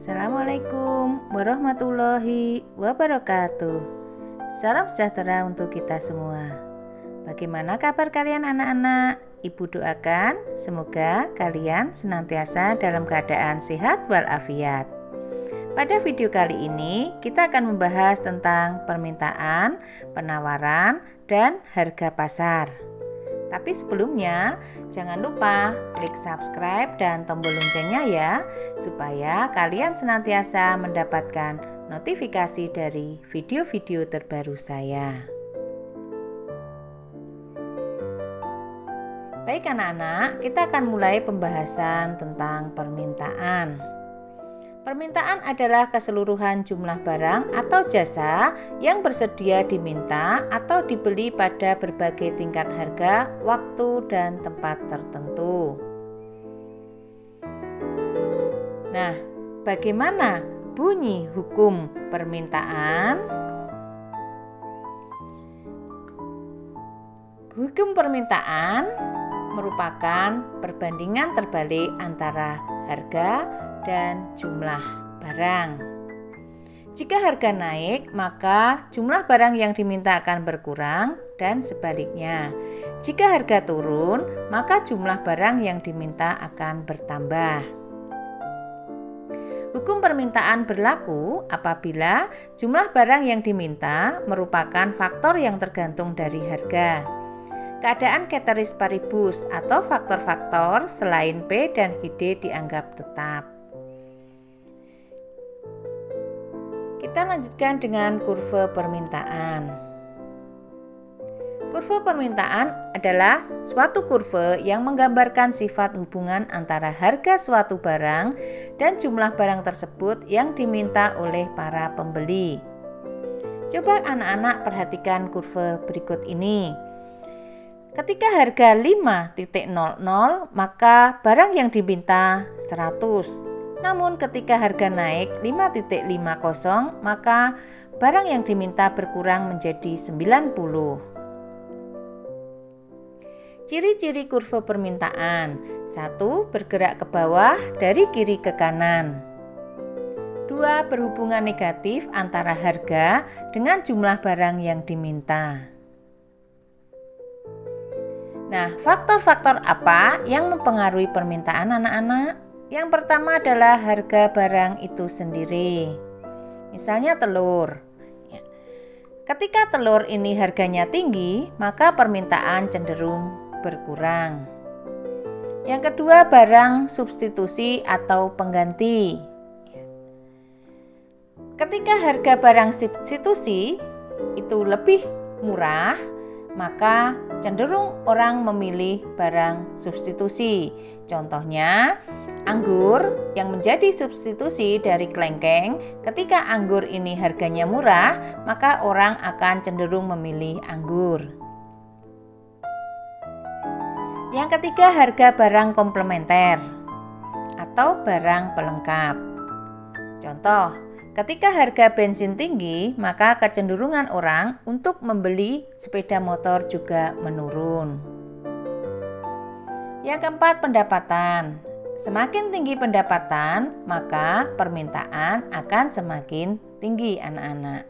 Assalamualaikum warahmatullahi wabarakatuh. Salam sejahtera untuk kita semua. Bagaimana kabar kalian anak-anak? Ibu doakan semoga kalian senantiasa dalam keadaan sehat walafiat. Pada video kali ini kita akan membahas tentang permintaan, penawaran, dan harga pasar. Tapi sebelumnya, jangan lupa klik subscribe dan tombol loncengnya ya, supaya kalian senantiasa mendapatkan notifikasi dari video-video terbaru saya. Baik anak-anak, kita akan mulai pembahasan tentang permintaan. Permintaan adalah keseluruhan jumlah barang atau jasa yang bersedia diminta atau dibeli pada berbagai tingkat harga, waktu, dan tempat tertentu. Nah, bagaimana bunyi hukum permintaan? Hukum permintaan merupakan perbandingan terbalik antara harga dan jumlah barang. Jika harga naik, maka jumlah barang yang diminta akan berkurang dan sebaliknya. Jika harga turun, maka jumlah barang yang diminta akan bertambah. Hukum permintaan berlaku apabila jumlah barang yang diminta merupakan faktor yang tergantung dari harga. Keadaan ceteris paribus atau faktor-faktor selain P dan D dianggap tetap. Kita lanjutkan dengan kurva permintaan. Kurva permintaan adalah suatu kurva yang menggambarkan sifat hubungan antara harga suatu barang dan jumlah barang tersebut yang diminta oleh para pembeli. Coba anak-anak perhatikan kurva berikut ini. Ketika harga 5.00, maka barang yang diminta 100. Namun ketika harga naik 5.50, maka barang yang diminta berkurang menjadi 90. Ciri-ciri kurva permintaan. 1. Bergerak ke bawah dari kiri ke kanan. 2. Berhubungan negatif antara harga dengan jumlah barang yang diminta. Nah, faktor-faktor apa yang mempengaruhi permintaan anak-anak? Yang pertama adalah harga barang itu sendiri. Misalnya telur. Ketika telur ini harganya tinggi, maka permintaan cenderung berkurang. Yang kedua, barang substitusi atau pengganti. Ketika harga barang substitusi itu lebih murah, maka cenderung orang memilih barang substitusi. Contohnya, anggur yang menjadi substitusi dari klengkeng. Ketika anggur ini harganya murah, maka orang akan cenderung memilih anggur. Yang ketiga, harga barang komplementer atau barang pelengkap. Contoh, ketika harga bensin tinggi, maka kecenderungan orang untuk membeli sepeda motor juga menurun. Yang keempat, pendapatan. Semakin tinggi pendapatan, maka permintaan akan semakin tinggi anak-anak.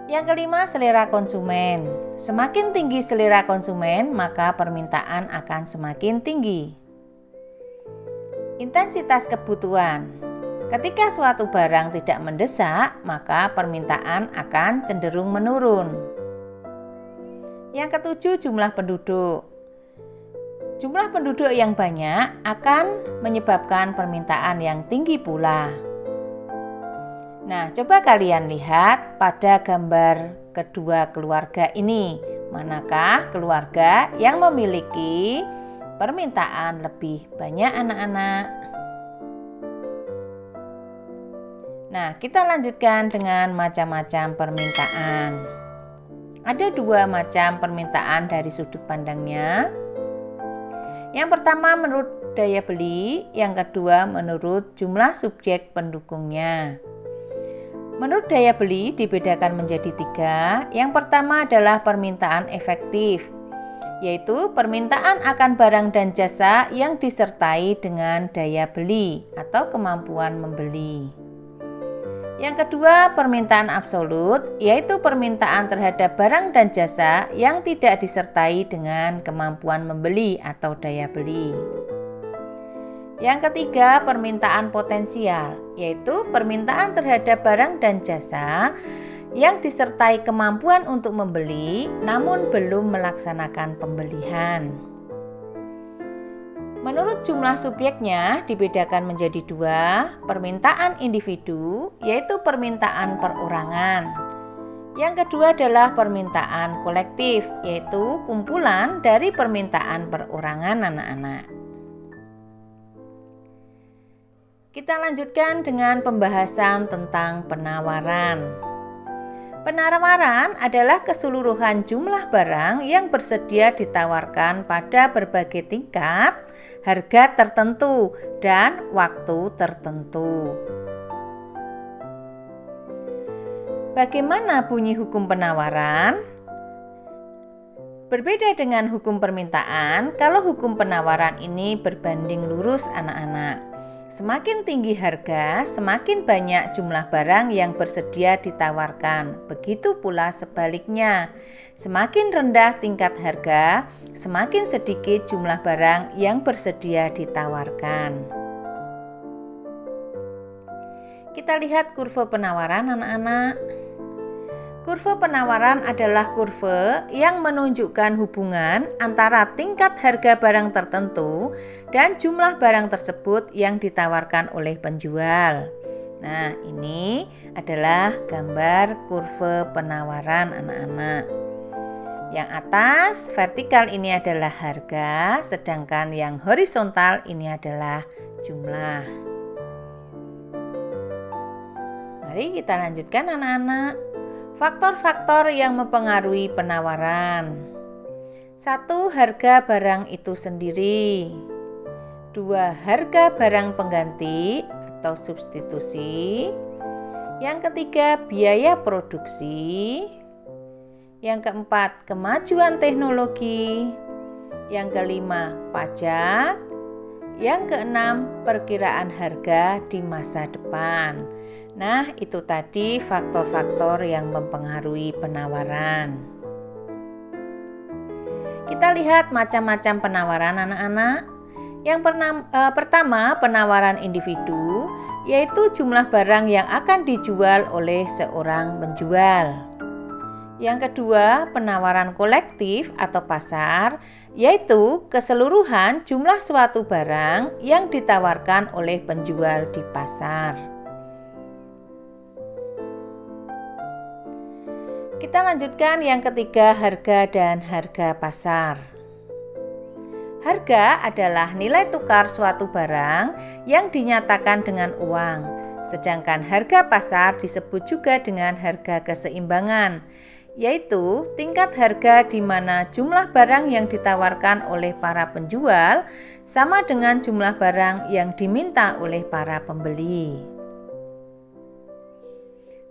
Yang kelima, selera konsumen. Semakin tinggi selera konsumen, maka permintaan akan semakin tinggi. Intensitas kebutuhan. Ketika suatu barang tidak mendesak, maka permintaan akan cenderung menurun. Yang ketujuh, jumlah penduduk. Jumlah penduduk yang banyak akan menyebabkan permintaan yang tinggi pula. Nah, coba kalian lihat pada gambar kedua keluarga ini. Manakah keluarga yang memiliki permintaan lebih banyak anak-anak? Nah, kita lanjutkan dengan macam-macam permintaan. Ada dua macam permintaan dari sudut pandangnya. Yang pertama menurut daya beli, yang kedua menurut jumlah subjek pendukungnya. Menurut daya beli dibedakan menjadi 3. Yang pertama adalah permintaan efektif. yaitu permintaan akan barang dan jasa yang disertai dengan daya beli atau kemampuan membeli. Yang kedua, permintaan absolut, yaitu permintaan terhadap barang dan jasa yang tidak disertai dengan kemampuan membeli atau daya beli. Yang ketiga, permintaan potensial, yaitu permintaan terhadap barang dan jasa yang disertai kemampuan untuk membeli namun belum melaksanakan pembelian. Menurut jumlah subjeknya dibedakan menjadi dua, permintaan individu yaitu permintaan perorangan. Yang kedua adalah permintaan kolektif, yaitu kumpulan dari permintaan perorangan anak-anak. Kita lanjutkan dengan pembahasan tentang penawaran. Penawaran adalah keseluruhan jumlah barang yang bersedia ditawarkan pada berbagai tingkat, harga tertentu, dan waktu tertentu. Bagaimana bunyi hukum penawaran? Berbeda dengan hukum permintaan, kalau hukum penawaran ini berbanding lurus anak-anak. Semakin tinggi harga, semakin banyak jumlah barang yang bersedia ditawarkan. Begitu pula sebaliknya, semakin rendah tingkat harga, semakin sedikit jumlah barang yang bersedia ditawarkan. Kita lihat kurva penawaran anak-anak. Kurva penawaran adalah kurva yang menunjukkan hubungan antara tingkat harga barang tertentu dan jumlah barang tersebut yang ditawarkan oleh penjual. Nah, ini adalah gambar kurva penawaran anak-anak. Yang atas vertikal ini adalah harga, sedangkan yang horizontal ini adalah jumlah. Mari kita lanjutkan anak-anak. Faktor-faktor yang mempengaruhi penawaran. 1. Harga barang itu sendiri. 2. Harga barang pengganti atau substitusi. Yang ketiga, biaya produksi. Yang keempat, kemajuan teknologi. Yang kelima, pajak. Yang keenam, perkiraan harga di masa depan. Nah, itu tadi faktor-faktor yang mempengaruhi penawaran. Kita lihat macam-macam penawaran anak-anak. Yang pertama, penawaran individu, yaitu jumlah barang yang akan dijual oleh seorang penjual. Yang kedua, penawaran kolektif atau pasar, yaitu keseluruhan jumlah suatu barang yang ditawarkan oleh penjual di pasar. Kita lanjutkan yang ketiga, harga dan harga pasar. Harga adalah nilai tukar suatu barang yang dinyatakan dengan uang, sedangkan harga pasar disebut juga dengan harga keseimbangan, yaitu tingkat harga di mana jumlah barang yang ditawarkan oleh para penjual sama dengan jumlah barang yang diminta oleh para pembeli.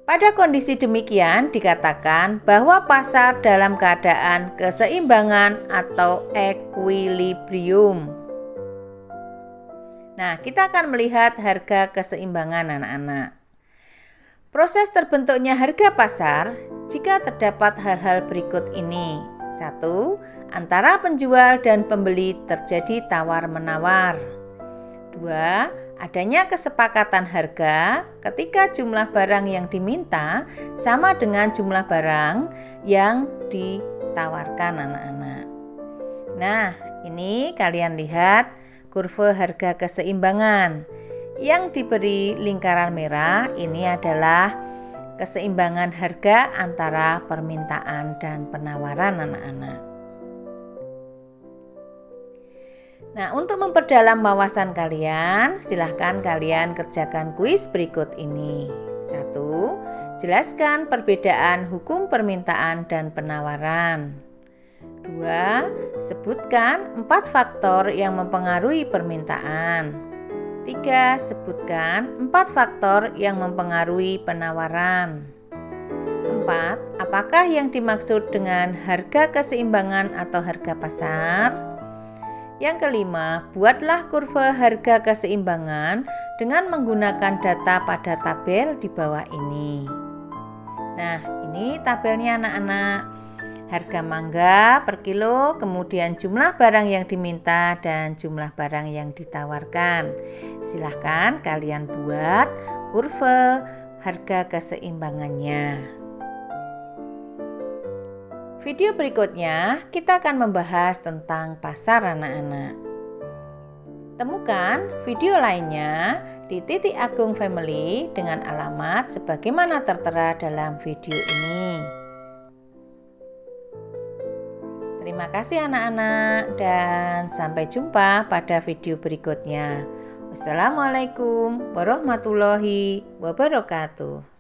Pada kondisi demikian dikatakan bahwa pasar dalam keadaan keseimbangan atau equilibrium. Nah, kita akan melihat harga keseimbangan anak-anak. Proses terbentuknya harga pasar jika terdapat hal-hal berikut ini. 1. Antara penjual dan pembeli terjadi tawar-menawar. 2. Adanya kesepakatan harga ketika jumlah barang yang diminta sama dengan jumlah barang yang ditawarkan anak-anak. Nah, ini kalian lihat kurva harga keseimbangan. Yang diberi lingkaran merah ini adalah keseimbangan harga antara permintaan dan penawaran anak-anak. Nah, untuk memperdalam wawasan kalian, silahkan kalian kerjakan kuis berikut ini. 1. Jelaskan perbedaan hukum permintaan dan penawaran. 2. Sebutkan 4 faktor yang mempengaruhi permintaan. 3. Sebutkan 4 faktor yang mempengaruhi penawaran. 4. Apakah yang dimaksud dengan harga keseimbangan atau harga pasar? Yang kelima, buatlah kurva harga keseimbangan dengan menggunakan data pada tabel di bawah ini. Nah, ini tabelnya anak-anak. Harga mangga per kilo, kemudian jumlah barang yang diminta dan jumlah barang yang ditawarkan. Silahkan kalian buat kurva harga keseimbangannya. Video berikutnya kita akan membahas tentang pasar anak-anak. Temukan video lainnya di Titik Agung Family dengan alamat sebagaimana tertera dalam video ini. Terima kasih anak-anak dan sampai jumpa pada video berikutnya. Wassalamualaikum warahmatullahi wabarakatuh.